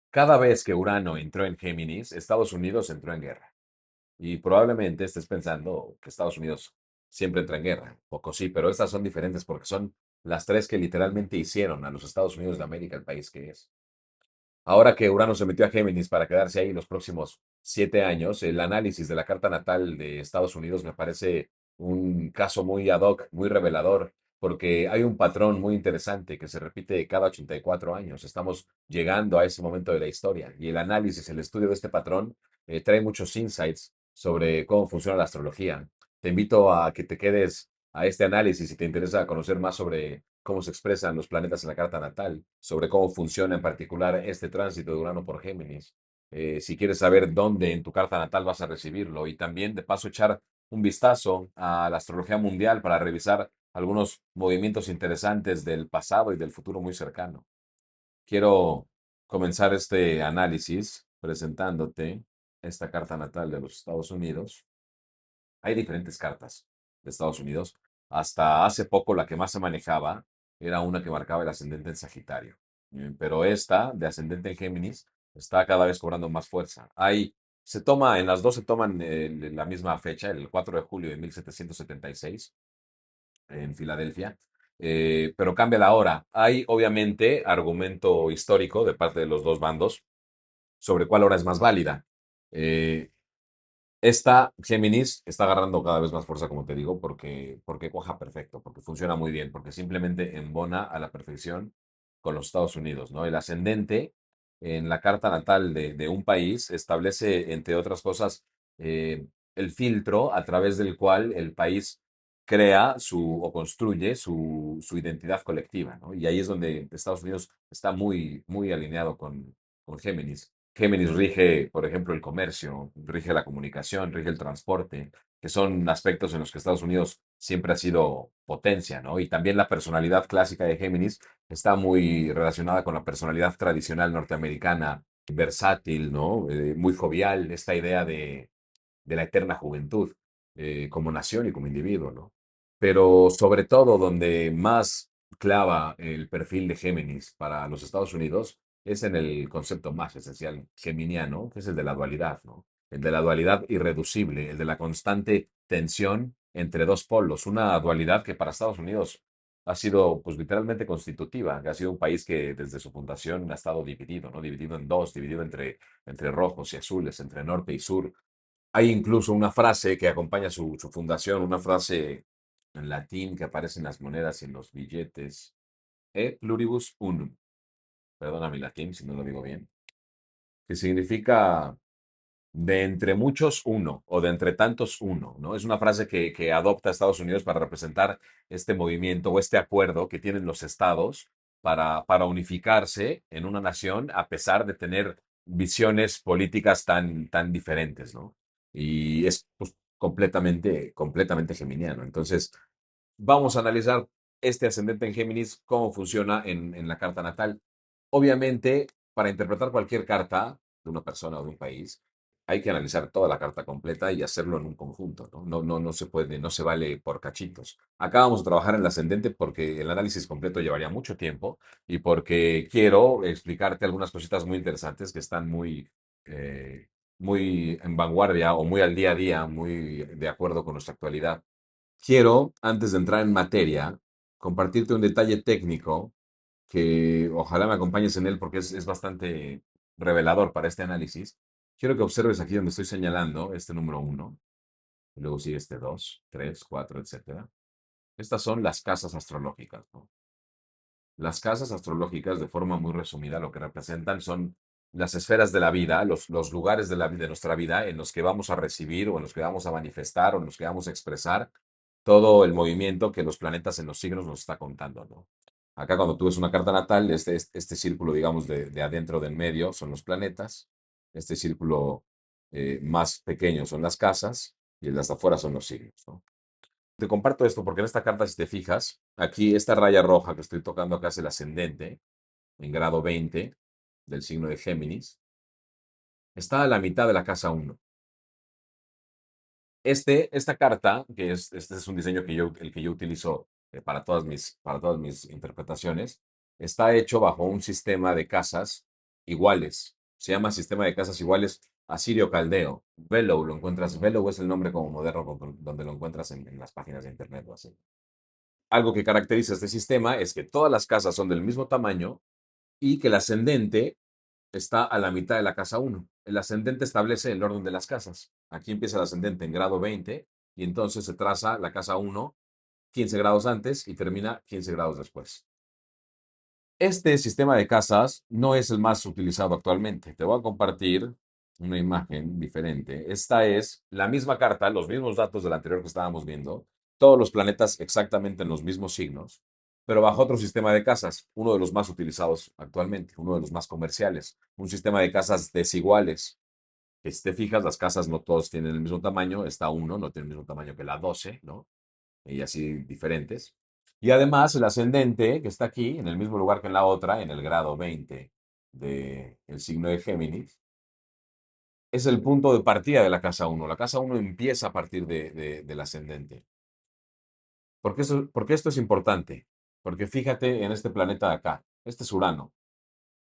Cada vez que Urano entró en Géminis, Estados Unidos entró en guerra. Y probablemente estés pensando que Estados Unidos siempre entra en guerra. Poco sí, pero estas son diferentes porque son las tres que literalmente hicieron a los Estados Unidos de América el país que es. Ahora que Urano se metió a Géminis para quedarse ahí los próximos 7 años, el análisis de la carta natal de Estados Unidos me parece un caso muy ad hoc, muy revelador, porque hay un patrón muy interesante que se repite cada 84 años. Estamos llegando a ese momento de la historia y el análisis, el estudio de este patrón trae muchos insights sobre cómo funciona la astrología. Te invito a que te quedes a este análisis si te interesa conocer más sobre cómo se expresan los planetas en la carta natal, sobre cómo funciona en particular este tránsito de Urano por Géminis. Si quieres saber dónde en tu carta natal vas a recibirlo y también de paso echar un vistazo a la astrología mundial para revisar algunos movimientos interesantes del pasado y del futuro muy cercano. Quiero comenzar este análisis presentándote esta carta natal de los Estados Unidos. Hay diferentes cartas de Estados Unidos. Hasta hace poco la que más se manejaba era una que marcaba el ascendente en Sagitario. Pero esta, de ascendente en Géminis, está cada vez cobrando más fuerza. En las dos se toman la misma fecha, el 4 de julio de 1776, en Filadelfia, pero cambia la hora. Hay obviamente argumento histórico de parte de los dos bandos sobre cuál hora es más válida. Eh, Esta Géminis está agarrando cada vez más fuerza, como te digo, porque cuaja perfecto, porque funciona muy bien, porque simplemente embona a la perfección con los Estados Unidos, ¿no? El ascendente en la carta natal de un país establece, entre otras cosas, eh, el filtro a través del cual el país crea o construye su identidad colectiva, ¿no? Y ahí es donde Estados Unidos está muy, muy alineado con Géminis. Géminis rige, por ejemplo, el comercio, rige la comunicación, rige el transporte, que son aspectos en los que Estados Unidos siempre ha sido potencia, ¿no? Y también la personalidad clásica de Géminis está muy relacionada con la personalidad tradicional norteamericana, versátil, ¿no? Muy jovial, esta idea de la eterna juventud, como nación y como individuo, ¿no? Pero sobre todo donde más clava el perfil de Géminis para los Estados Unidos es en el concepto más esencial geminiano, que es el de la dualidad, ¿no? El de la dualidad irreducible, el de la constante tensión entre dos polos, una dualidad que para Estados Unidos ha sido pues literalmente constitutiva, que ha sido un país que desde su fundación ha estado dividido, ¿no? Dividido en dos, dividido entre rojos y azules, entre norte y sur. Hay incluso una frase que acompaña su fundación, una frase en latín que aparece en las monedas y en los billetes. E pluribus unum. Perdona mi latín si no lo digo bien. Que significa de entre muchos uno o de entre tantos uno, ¿no? Es una frase que adopta Estados Unidos para representar este movimiento o este acuerdo que tienen los estados para unificarse en una nación a pesar de tener visiones políticas tan diferentes, ¿no? Y es pues, completamente geminiano. Entonces, vamos a analizar este ascendente en Géminis, cómo funciona en la carta natal. Obviamente, para interpretar cualquier carta de una persona o de un país, hay que analizar toda la carta completa y hacerlo en un conjunto, ¿no? No se puede, no se vale por cachitos. Acá vamos a trabajar en el ascendente porque el análisis completo llevaría mucho tiempo y porque quiero explicarte algunas cositas muy interesantes que están eh, muy en vanguardia o muy al día a día, muy de acuerdo con nuestra actualidad. Quiero, antes de entrar en materia, compartirte un detalle técnico que ojalá me acompañes en él porque es bastante revelador para este análisis. Quiero que observes aquí donde estoy señalando este número uno, y luego sigue este 2, 3, 4, etcétera. Estas son las casas astrológicas, ¿no? Las casas astrológicas, de forma muy resumida, lo que representan son las esferas de la vida, los lugares de nuestra vida en los que vamos a recibir o en los que vamos a manifestar o en los que vamos a expresar todo el movimiento que los planetas en los signos nos está contando, ¿no? Acá cuando tú ves una carta natal, este círculo, digamos, de adentro del medio son los planetas, este círculo más pequeño son las casas y el de hasta afuera son los signos, ¿no? Te comparto esto porque en esta carta, si te fijas, aquí esta raya roja que estoy tocando acá es el ascendente en grado 20 del signo de Géminis. Está a la mitad de la casa uno. Esta carta, este es un diseño el que yo utilizo para todas mis interpretaciones, está hecho bajo un sistema de casas iguales. Se llama sistema de casas iguales asirio-caldeo. Velo, lo encuentras, Velo es el nombre como moderno donde lo encuentras en las páginas de internet o así. Algo que caracteriza este sistema es que todas las casas son del mismo tamaño y que el ascendente está a la mitad de la casa uno. El ascendente establece el orden de las casas. Aquí empieza el ascendente en grado 20 y entonces se traza la casa uno 15 grados antes y termina 15 grados después. Este sistema de casas no es el más utilizado actualmente. Te voy a compartir una imagen diferente. Esta es la misma carta, los mismos datos del anterior que estábamos viendo, todos los planetas exactamente en los mismos signos, pero bajo otro sistema de casas, uno de los más utilizados actualmente, uno de los más comerciales, un sistema de casas desiguales. Que si te fijas, las casas no todos tienen el mismo tamaño, esta uno no tiene el mismo tamaño que la 12, ¿no? Y así diferentes. Y además el ascendente, que está aquí, en el mismo lugar que en la otra, en el grado 20 del signo de Géminis, es el punto de partida de la casa uno. La casa uno empieza a partir del ascendente. ¿Por qué esto es importante? Porque fíjate en este planeta de acá. Este es Urano.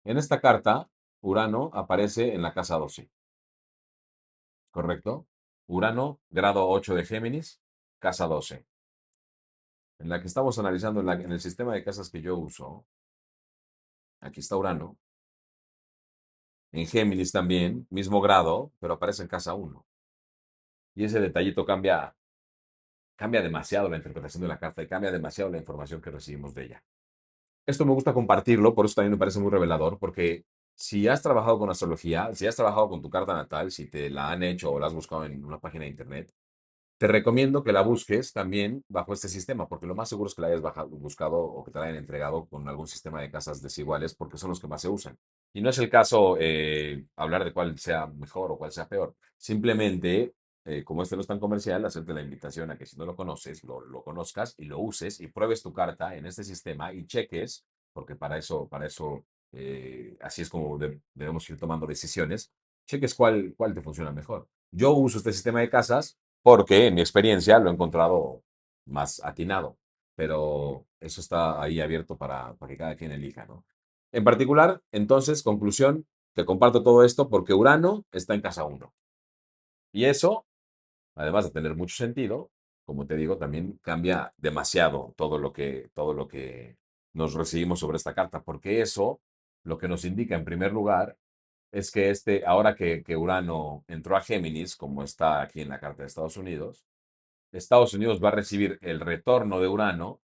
En esta carta, Urano aparece en la casa 12, ¿correcto? Urano, grado 8 de Géminis, casa 12. En la que estamos analizando, en el sistema de casas que yo uso, aquí está Urano. En Géminis también, mismo grado, pero aparece en casa uno. Y ese detallito cambia demasiado la interpretación de la carta y cambia demasiado la información que recibimos de ella. Esto me gusta compartirlo, por eso también me parece muy revelador, porque si has trabajado con astrología, si has trabajado con tu carta natal, si te la han hecho o la has buscado en una página de internet, te recomiendo que la busques también bajo este sistema, porque lo más seguro es que la hayas buscado o que te la hayan entregado con algún sistema de casas desiguales, porque son los que más se usan. Y no es el caso hablar de cuál sea mejor o cuál sea peor. Simplemente, como este no es tan comercial, hacerte la invitación a que si no lo conoces, lo conozcas y lo uses y pruebes tu carta en este sistema y cheques, porque para eso, así es como debemos ir tomando decisiones, cheques cuál te funciona mejor. Yo uso este sistema de casas porque en mi experiencia lo he encontrado más atinado, pero eso está ahí abierto para que cada quien elija, ¿no? En particular, entonces, conclusión, te comparto todo esto porque Urano está en casa uno. Y eso, además de tener mucho sentido, como te digo, también cambia demasiado todo lo que nos recibimos sobre esta carta, porque eso lo que nos indica en primer lugar es que ahora que Urano entró a Géminis, como está aquí en la carta de Estados Unidos va a recibir el retorno de Urano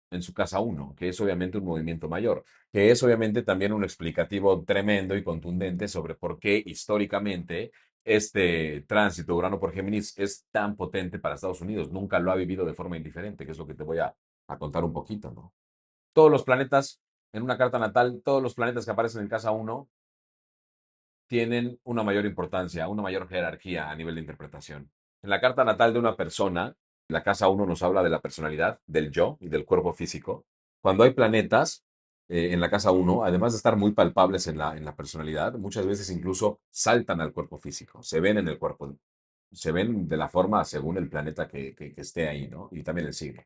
en su casa uno, que es obviamente un movimiento mayor, que es obviamente también un explicativo tremendo y contundente sobre por qué históricamente este tránsito de Urano por Géminis es tan potente para Estados Unidos. Nunca lo ha vivido de forma indiferente, que es lo que te voy a contar un poquito, ¿no? Todos los planetas, en una carta natal, todos los planetas que aparecen en casa uno tienen una mayor importancia, una mayor jerarquía a nivel de interpretación. En la carta natal de una persona, la casa uno nos habla de la personalidad, del yo y del cuerpo físico. Cuando hay planetas en la casa uno, además de estar muy palpables en la personalidad, muchas veces incluso saltan al cuerpo físico, se ven en el cuerpo, se ven de la forma según el planeta que esté ahí, ¿no? Y también el signo.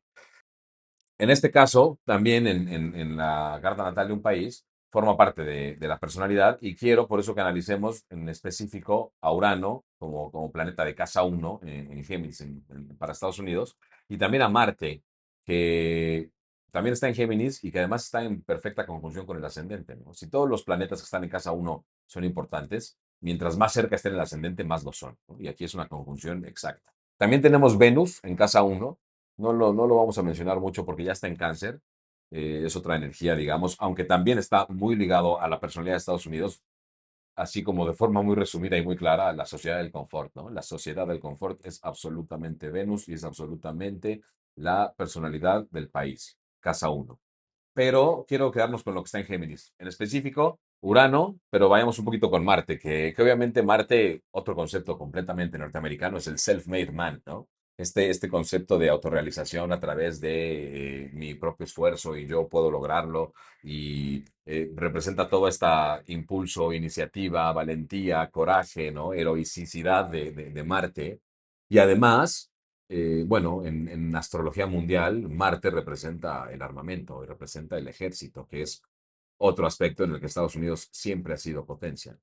En este caso, también en la carta natal de un país, forma parte de la personalidad y quiero por eso que analicemos en específico a Urano como planeta de casa uno en Géminis para Estados Unidos y también a Marte, que también está en Géminis y que además está en perfecta conjunción con el ascendente, ¿no? Si todos los planetas que están en casa uno son importantes, mientras más cerca estén el ascendente, más lo son, ¿no? Y aquí es una conjunción exacta. También tenemos Venus en casa uno, no lo vamos a mencionar mucho porque ya está en cáncer. Es otra energía, digamos, aunque también está muy ligado a la personalidad de Estados Unidos, así como de forma muy resumida y muy clara, a la sociedad del confort, ¿no? La sociedad del confort es absolutamente Venus y es absolutamente la personalidad del país, casa uno. Pero quiero quedarnos con lo que está en Géminis. En específico, Urano, pero vayamos un poquito con Marte, que obviamente Marte, otro concepto completamente norteamericano, es el self-made man, ¿no? Este concepto de autorrealización a través de mi propio esfuerzo y yo puedo lograrlo y representa todo este impulso, iniciativa, valentía, coraje, ¿no? Heroicidad de Marte. Y además, bueno, en astrología mundial, Marte representa el armamento y representa el ejército, que es otro aspecto en el que Estados Unidos siempre ha sido potencia.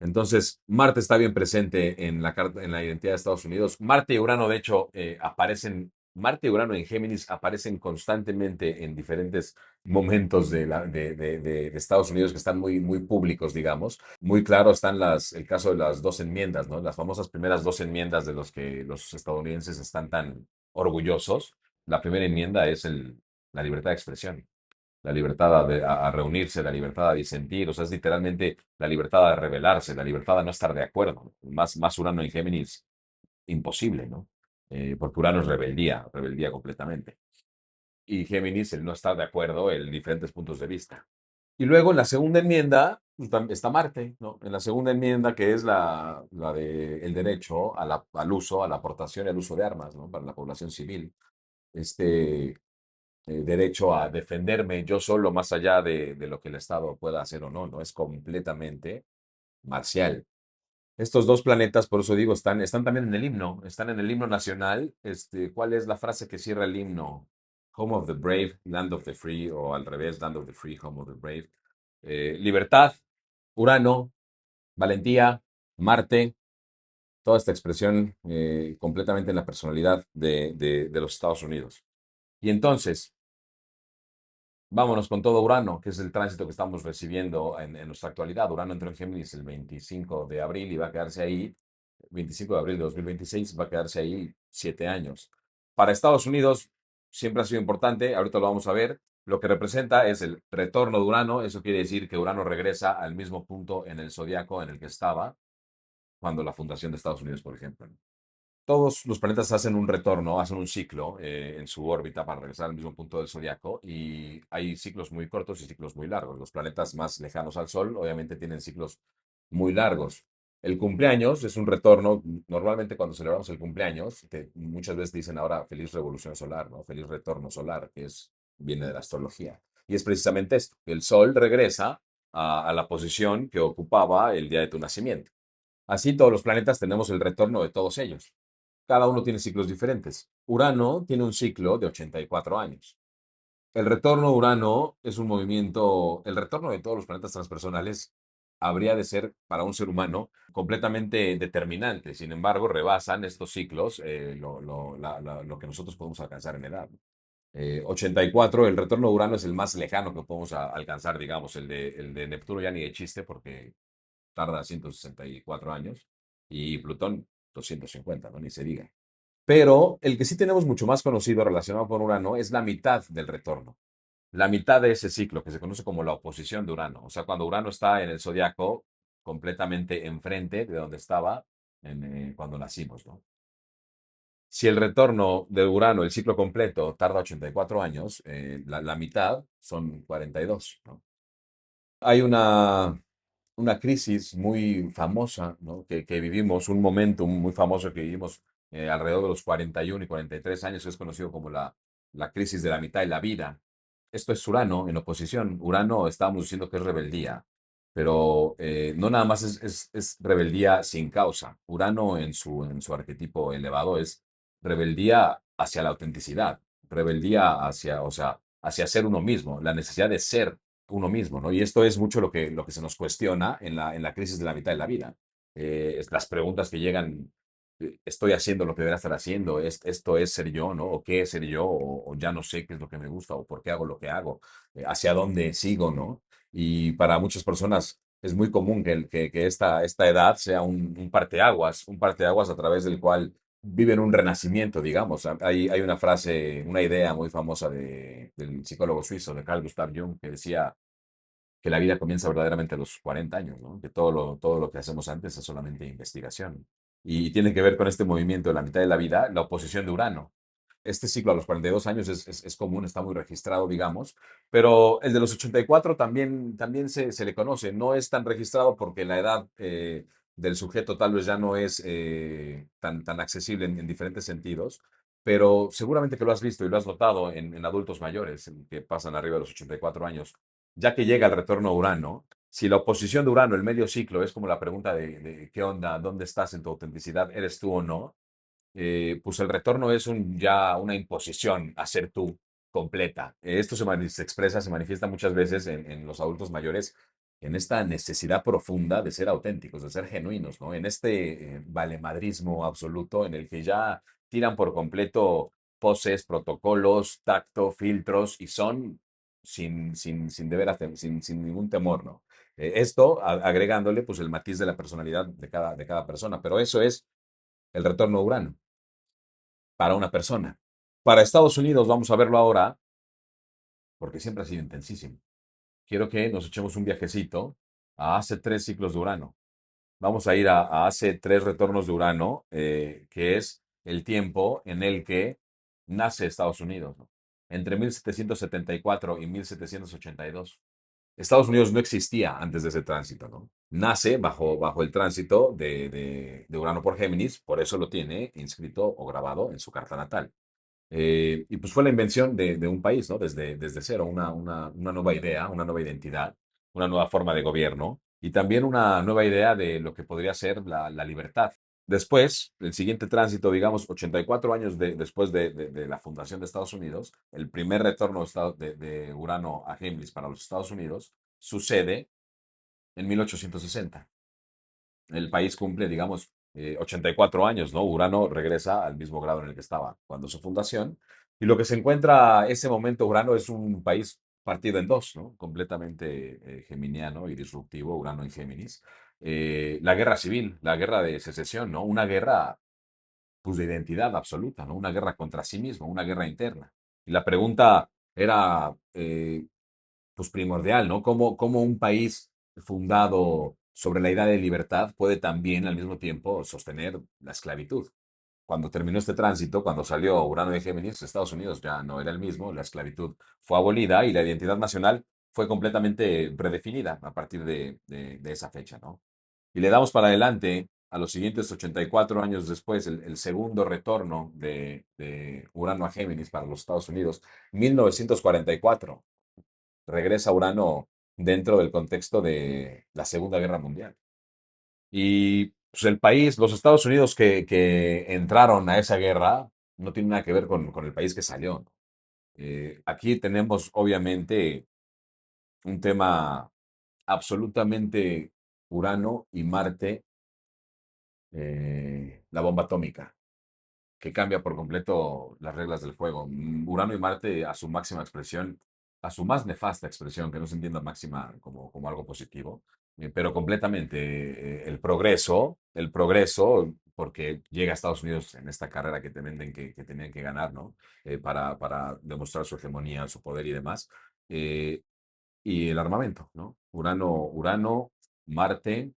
Entonces, Marte está bien presente en la carta, en la identidad de Estados Unidos. Marte y Urano, de hecho, Marte y Urano en Géminis aparecen constantemente en diferentes momentos de Estados Unidos que están muy, muy públicos, digamos. Muy claro están el caso de las dos enmiendas, ¿no? Las famosas primeras dos enmiendas de los que los estadounidenses están tan orgullosos. La primera enmienda es la libertad de expresión, la libertad a reunirse, la libertad a disentir, o sea, es literalmente la libertad a rebelarse, la libertad a no estar de acuerdo. Más Urano en Géminis, imposible, ¿no? Porque Urano es rebeldía, rebeldía completamente. Y Géminis, el no estar de acuerdo en diferentes puntos de vista. Y luego en la segunda enmienda pues, está Marte, ¿no? En la segunda enmienda, que es la de el derecho al uso, a la aportación y al uso de armas, ¿no? Para la población civil. Este, derecho a defenderme yo solo más allá de lo que el Estado pueda hacer o no, no es completamente marcial. Estos dos planetas, por eso digo, están también en el himno, están en el himno nacional. ¿Cuál es la frase que cierra el himno? Home of the brave, land of the free, o al revés, land of the free, home of the brave. Libertad, Urano, valentía, Marte, toda esta expresión completamente en la personalidad de los Estados Unidos. Y entonces, vámonos con todo Urano, que es el tránsito que estamos recibiendo en nuestra actualidad. Urano entró en Géminis el 25 de abril y va a quedarse ahí, 25 de abril de 2026, va a quedarse ahí 7 años. Para Estados Unidos siempre ha sido importante, ahorita lo vamos a ver. Lo que representa es el retorno de Urano, eso quiere decir que Urano regresa al mismo punto en el zodiaco en el que estaba cuando la fundación de Estados Unidos, por ejemplo. Todos los planetas hacen un retorno, hacen un ciclo en su órbita para regresar al mismo punto del zodiaco y hay ciclos muy cortos y ciclos muy largos. Los planetas más lejanos al Sol obviamente tienen ciclos muy largos. El cumpleaños es un retorno, normalmente cuando celebramos el cumpleaños, que muchas veces dicen ahora feliz revolución solar, ¿no? Feliz retorno solar, viene de la astrología. Y es precisamente esto, el Sol regresa a la posición que ocupaba el día de tu nacimiento. Así todos los planetas tenemos el retorno de todos ellos. Cada uno tiene ciclos diferentes. Urano tiene un ciclo de 84 años. El retorno de Urano es un movimiento, el retorno de todos los planetas transpersonales habría de ser para un ser humano completamente determinante. Sin embargo, rebasan estos ciclos lo que nosotros podemos alcanzar en edad. 84, el retorno de Urano es el más lejano que podemos alcanzar, digamos. El de Neptuno ya ni de chiste porque tarda 164 años y Plutón 250, ¿no? Ni se diga. Pero el que sí tenemos mucho más conocido relacionado con Urano es la mitad del retorno. La mitad de ese ciclo, que se conoce como la oposición de Urano. O sea, cuando Urano está en el zodiaco completamente enfrente de donde estaba cuando nacimos, ¿no? Si el retorno de Urano, el ciclo completo, tarda 84 años, la mitad son 42, ¿no? Hay una crisis muy famosa, ¿no? que vivimos, un momento muy famoso que vivimos alrededor de los 41 y 43 años, que es conocido como la crisis de la mitad de la vida. Esto es Urano en oposición. Urano estábamos diciendo que es rebeldía, pero no nada más es rebeldía sin causa. Urano en su arquetipo elevado es rebeldía hacia la autenticidad, rebeldía hacia, o sea, hacia ser uno mismo, la necesidad de ser uno mismo, ¿no? Y esto es mucho lo que se nos cuestiona en la crisis de la mitad de la vida. Las preguntas que llegan, ¿estoy haciendo lo que debería estar haciendo? ¿Esto es ser yo, ¿no? ¿O qué es ser yo? ¿O ya no sé qué es lo que me gusta? ¿O por qué hago lo que hago? ¿Hacia dónde sigo, ¿no? Y para muchas personas es muy común que esta edad sea un parteaguas a través del cual viven un renacimiento, digamos. Hay una frase, una idea muy famosa del psicólogo suizo, de Carl Gustav Jung, que decía que la vida comienza verdaderamente a los 40 años, ¿no? Que todo lo que hacemos antes es solamente investigación. Y tiene que ver con este movimiento de la mitad de la vida, la oposición de Urano. Este ciclo a los 42 años es común, está muy registrado, digamos, pero el de los 84 también se le conoce. No es tan registrado porque la edad del sujeto tal vez ya no es tan accesible en diferentes sentidos, pero seguramente que lo has visto y lo has notado en adultos mayores que pasan arriba de los 84 años. Ya que llega el retorno a Urano, si la oposición de Urano, el medio ciclo, es como la pregunta de qué onda, dónde estás en tu autenticidad, eres tú o no, pues el retorno es ya una imposición a ser tú. completa. Esto se expresa, se manifiesta muchas veces en los adultos mayores en esta necesidad profunda de ser auténticos, de ser genuinos, ¿no? En este valemadrismo absoluto en el que ya tiran por completo poses, protocolos, tacto, filtros y son sin deber hacer, sin ningún temor, ¿no? Esto agregándole pues el matiz de la personalidad de cada persona, pero eso es el retorno a Urano para una persona. Para Estados Unidos, vamos a verlo ahora, porque siempre ha sido intensísimo. Quiero que nos echemos un viajecito a hace 3 ciclos de Urano. Vamos a ir a hace 3 retornos de Urano, que es el tiempo en el que nace Estados Unidos, ¿no? Entre 1774 y 1782. Estados Unidos no existía antes de ese tránsito, ¿no? Nace bajo el tránsito de Urano por Géminis, por eso lo tiene inscrito o grabado en su carta natal. Y pues fue la invención de un país, ¿no? Desde cero, una nueva idea, una nueva identidad, una nueva forma de gobierno y también una nueva idea de lo que podría ser la libertad. Después, el siguiente tránsito, digamos, 84 años después de la fundación de Estados Unidos, el primer retorno de Urano a Géminis para los Estados Unidos sucede en 1860. El país cumple, digamos, 84 años, ¿no? Urano regresa al mismo grado en el que estaba cuando su fundación. Y lo que se encuentra ese momento, Urano es un país partido en dos, ¿no? Completamente geminiano y disruptivo, Urano en Géminis. La guerra civil, la guerra de secesión, ¿no? Una guerra, pues, de identidad absoluta, ¿no? Una guerra contra sí mismo, una guerra interna. Y la pregunta era, pues primordial, ¿no? Cómo un país fundado sobre la idea de libertad puede también al mismo tiempo sostener la esclavitud. Cuando terminó este tránsito, cuando salió Urano de Géminis, Estados Unidos ya no era el mismo, la esclavitud fue abolida y la identidad nacional fue completamente predefinida a partir de esa fecha, ¿no? Y le damos para adelante a los siguientes 84 años después, el segundo retorno de Urano a Géminis para los Estados Unidos, 1944 regresa Urano dentro del contexto de la Segunda Guerra Mundial. Y pues, el país, los Estados Unidos que entraron a esa guerra, no tiene nada que ver con el país que salió. Aquí tenemos, obviamente, un tema absolutamente Urano y Marte, la bomba atómica, que cambia por completo las reglas del juego. Urano y Marte a su máxima expresión, a su más nefasta expresión, que no se entienda máxima como algo positivo, pero completamente el progreso, porque llega a Estados Unidos en esta carrera que te venden que tenían que ganar, ¿no? Para demostrar su hegemonía, su poder y demás. Y el armamento, ¿no? Urano, Marte,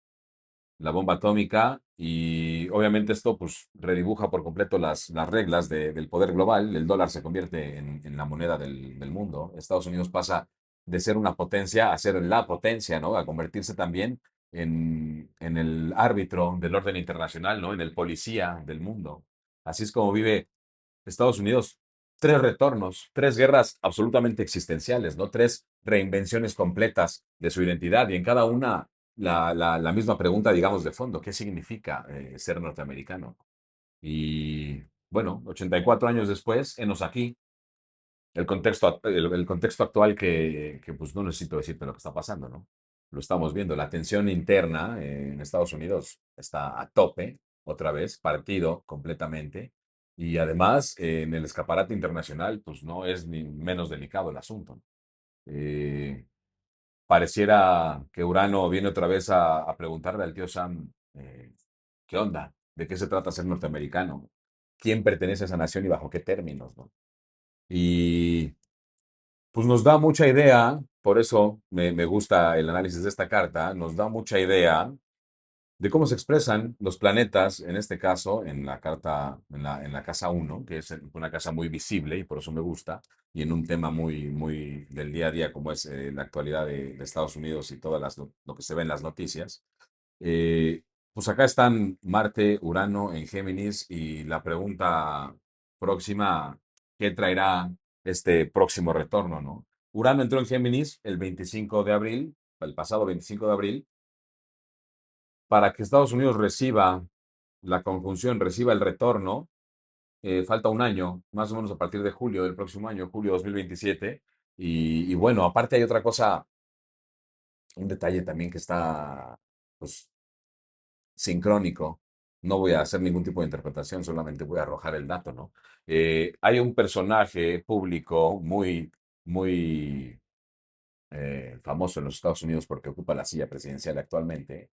la bomba atómica y obviamente esto pues redibuja por completo las reglas del poder global. El dólar se convierte en la moneda del mundo. Estados Unidos pasa de ser una potencia a ser la potencia, ¿no? A convertirse también en el árbitro del orden internacional, ¿no? En el policía del mundo. Así es como vive Estados Unidos, 3 retornos, 3 guerras absolutamente existenciales, ¿no? 3 reinvenciones completas de su identidad y en cada una la misma pregunta, digamos, de fondo, ¿qué significa ser norteamericano? Y bueno, 84 años después, enos aquí, el contexto actual que, pues no necesito decirte lo que está pasando, ¿no? Lo estamos viendo, la tensión interna en Estados Unidos está a tope, otra vez, partido completamente, y además en el escaparate internacional, pues no es ni menos delicado el asunto. Eh, Pareciera que Urano viene otra vez a preguntarle al tío Sam, ¿qué onda? ¿De qué se trata ser norteamericano? ¿Quién pertenece a esa nación y bajo qué términos, no? Y pues nos da mucha idea, por eso me gusta el análisis de esta carta, nos da mucha idea de cómo se expresan los planetas, en este caso, en la carta, en la casa uno, que es una casa muy visible y por eso me gusta, y en un tema muy del día a día, como es la actualidad de Estados Unidos y lo que se ve en las noticias. Eh, pues acá están Marte, Urano en Géminis y la pregunta próxima, ¿qué traerá este próximo retorno, no? Urano entró en Géminis el 25 de abril, el pasado 25 de abril, para que Estados Unidos reciba la conjunción, reciba el retorno. falta un año, más o menos a partir de julio del próximo año, julio 2027. Y bueno, aparte hay otra cosa, un detalle también que está, pues, sincrónico. No voy a hacer ningún tipo de interpretación, solamente voy a arrojar el dato, ¿no? Hay un personaje público muy famoso en los Estados Unidos porque ocupa la silla presidencial actualmente,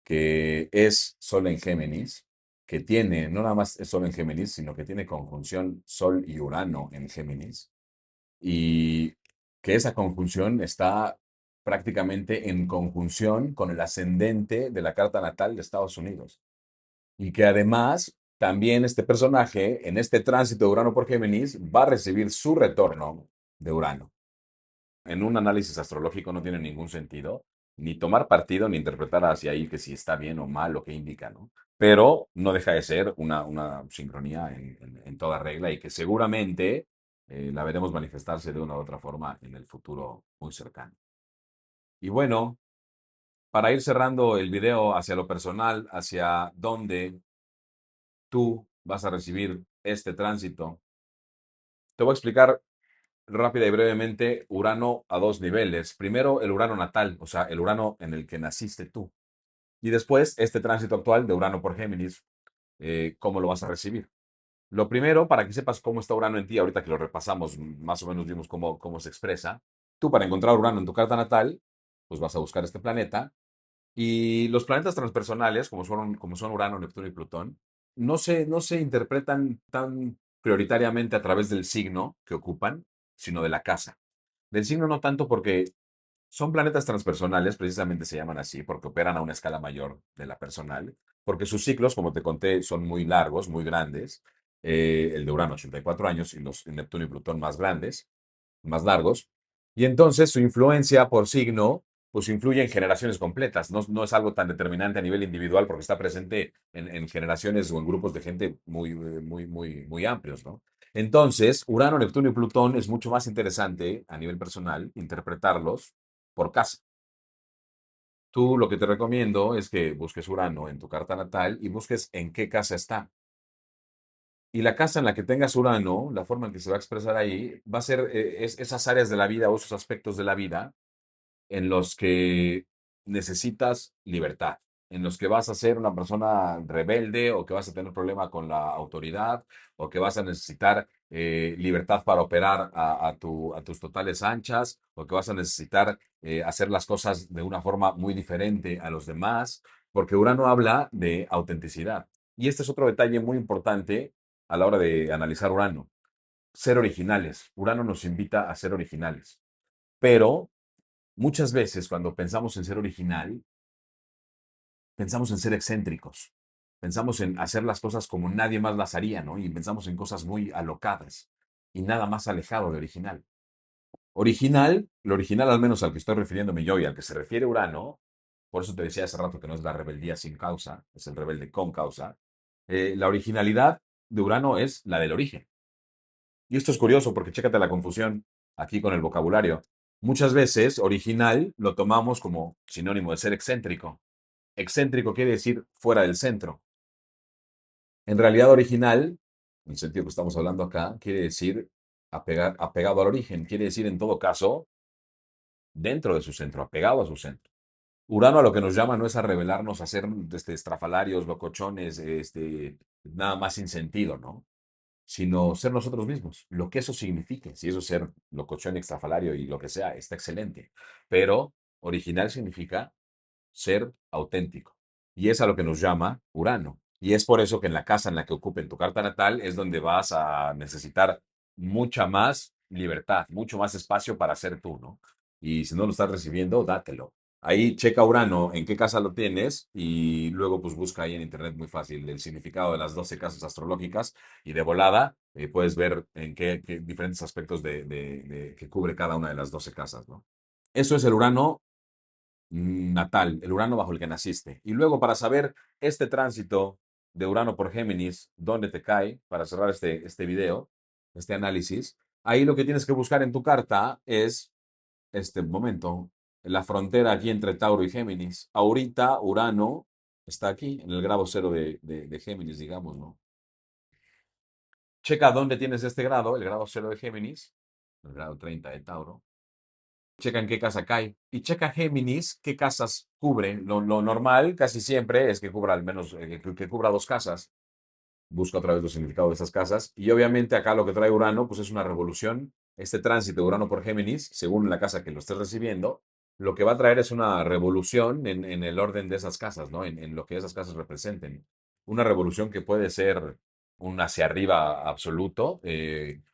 que es Sol en Géminis, que tiene, no nada más es Sol en Géminis, sino que tiene conjunción Sol y Urano en Géminis, y que esa conjunción está prácticamente en conjunción con el ascendente de la carta natal de Estados Unidos. Y que además también este personaje, en este tránsito de Urano por Géminis, va a recibir su retorno de Urano. En un análisis astrológico no tiene ningún sentido ni tomar partido ni interpretar hacia ahí que si está bien o mal o qué indica, ¿no? Pero no deja de ser una sincronía en toda regla y que seguramente la veremos manifestarse de una u otra forma en el futuro muy cercano. Y bueno, para ir cerrando el video hacia lo personal, hacia dónde tú vas a recibir este tránsito, te voy a explicar rápida y brevemente Urano a dos niveles. Primero, el Urano natal, o sea, el Urano en el que naciste tú. Y después, este tránsito actual de Urano por Géminis, cómo lo vas a recibir. Lo primero, para que sepas cómo está Urano en ti, ahorita que lo repasamos, más o menos vimos cómo se expresa. Tú, para encontrar Urano en tu carta natal, pues vas a buscar este planeta. Y los planetas transpersonales, como son Urano, Neptuno y Plutón, no se interpretan tan prioritariamente a través del signo que ocupan, sino de la casa. Del signo no tanto porque son planetas transpersonales, precisamente se llaman así, porque operan a una escala mayor de la personal, porque sus ciclos, como te conté, son muy largos, muy grandes. El de Urano, 84 años, y los Neptuno y Plutón más grandes, más largos. Y entonces su influencia por signo, pues influye en generaciones completas. No es algo tan determinante a nivel individual porque está presente en generaciones o en grupos de gente muy amplios, ¿no? Entonces, Urano, Neptuno y Plutón es mucho más interesante a nivel personal interpretarlos por casa. Tú lo que te recomiendo es que busques Urano en tu carta natal y busques en qué casa está. Y la casa en la que tengas Urano, la forma en que se va a expresar ahí, va a ser esas áreas de la vida o esos aspectos de la vida en los que necesitas libertad, en los que vas a ser una persona rebelde o que vas a tener problema con la autoridad o que vas a necesitar libertad para operar a tus totales anchas o que vas a necesitar hacer las cosas de una forma muy diferente a los demás, porque Urano habla de autenticidad. Y este es otro detalle muy importante a la hora de analizar Urano. Ser originales. Urano nos invita a ser originales. Pero muchas veces cuando pensamos en ser original, pensamos en ser excéntricos, pensamos en hacer las cosas como nadie más las haría, ¿no? Y pensamos en cosas muy alocadas y nada más alejado de original. Original, lo original al menos al que estoy refiriéndome yo y al que se refiere Urano, por eso te decía hace rato que no es la rebeldía sin causa, es el rebelde con causa. La originalidad de Urano es la del origen. Y esto es curioso porque chécate la confusión aquí con el vocabulario. Muchas veces original lo tomamos como sinónimo de ser excéntrico. Excéntrico quiere decir fuera del centro. En realidad original, en el sentido que estamos hablando acá, quiere decir apegado al origen. Quiere decir en todo caso dentro de su centro, apegado a su centro. Urano a lo que nos llama no es a rebelarnos, a ser estrafalarios, locochones, nada más sin sentido, ¿no? Sino ser nosotros mismos, lo que eso signifique. Si eso es ser locochón, extrafalario y lo que sea, está excelente. Pero original significa ser auténtico. Y es a lo que nos llama Urano. Y es por eso que en la casa en la que ocupen tu carta natal es donde vas a necesitar mucha más libertad, mucho más espacio para ser tú, ¿no? Y si no lo estás recibiendo, dátelo. Ahí checa Urano en qué casa lo tienes y luego pues busca ahí en internet muy fácil el significado de las 12 casas astrológicas y de volada puedes ver en qué diferentes aspectos que cubre cada una de las 12 casas, ¿no? Eso es el Urano natal, el Urano bajo el que naciste. Y luego para saber este tránsito de Urano por Géminis, dónde te cae, para cerrar este video, este análisis, ahí lo que tienes que buscar en tu carta es este momento, la frontera aquí entre Tauro y Géminis. Ahorita Urano está aquí, en el grado cero de Géminis, digamos, ¿no? checa dónde tienes este grado, el grado 0 de Géminis, el grado 30 de Tauro, checa en qué casa cae y checa Géminis qué casas cubre. Lo normal casi siempre es que cubra al menos, que cubra dos casas. Busca otra vez los significados de esas casas. Y obviamente acá lo que trae Urano, pues es una revolución. Este tránsito de Urano por Géminis, según la casa que lo estés recibiendo, lo que va a traer es una revolución en el orden de esas casas, ¿no? En lo que esas casas representen. Una revolución que puede ser un hacia arriba absoluto,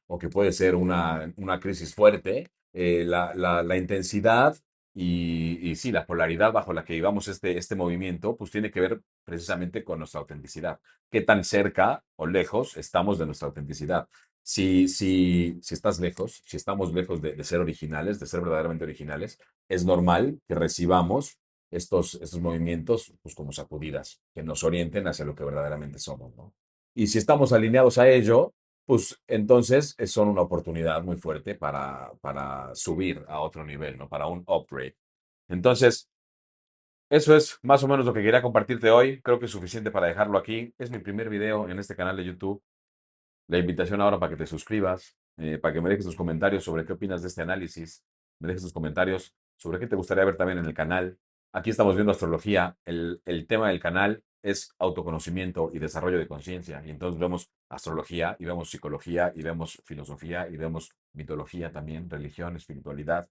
o que puede ser una crisis fuerte. La intensidad y sí, la polaridad bajo la que llevamos este movimiento, pues tiene que ver precisamente con nuestra autenticidad, qué tan cerca o lejos estamos de nuestra autenticidad. Si estás lejos, si estamos lejos de ser originales, de ser verdaderamente originales, es normal que recibamos estos movimientos pues, como sacudidas, que nos orienten hacia lo que verdaderamente somos, ¿no? Y si estamos alineados a ello, pues entonces son una oportunidad muy fuerte para subir a otro nivel, ¿no? Para un upgrade. Entonces, eso es más o menos lo que quería compartirte hoy. Creo que es suficiente para dejarlo aquí. Es mi primer video en este canal de YouTube. La invitación ahora para que te suscribas, para que me dejes tus comentarios sobre qué opinas de este análisis. Me dejes tus comentarios sobre qué te gustaría ver también en el canal. Aquí estamos viendo astrología. El tema del canal es autoconocimiento y desarrollo de conciencia. Y entonces vemos astrología y vemos psicología y vemos filosofía y vemos mitología también, religión, espiritualidad.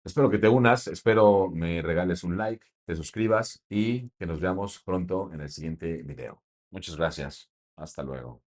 Espero que te unas, espero me regales un like, te suscribas y que nos veamos pronto en el siguiente video. Muchas gracias. Hasta luego.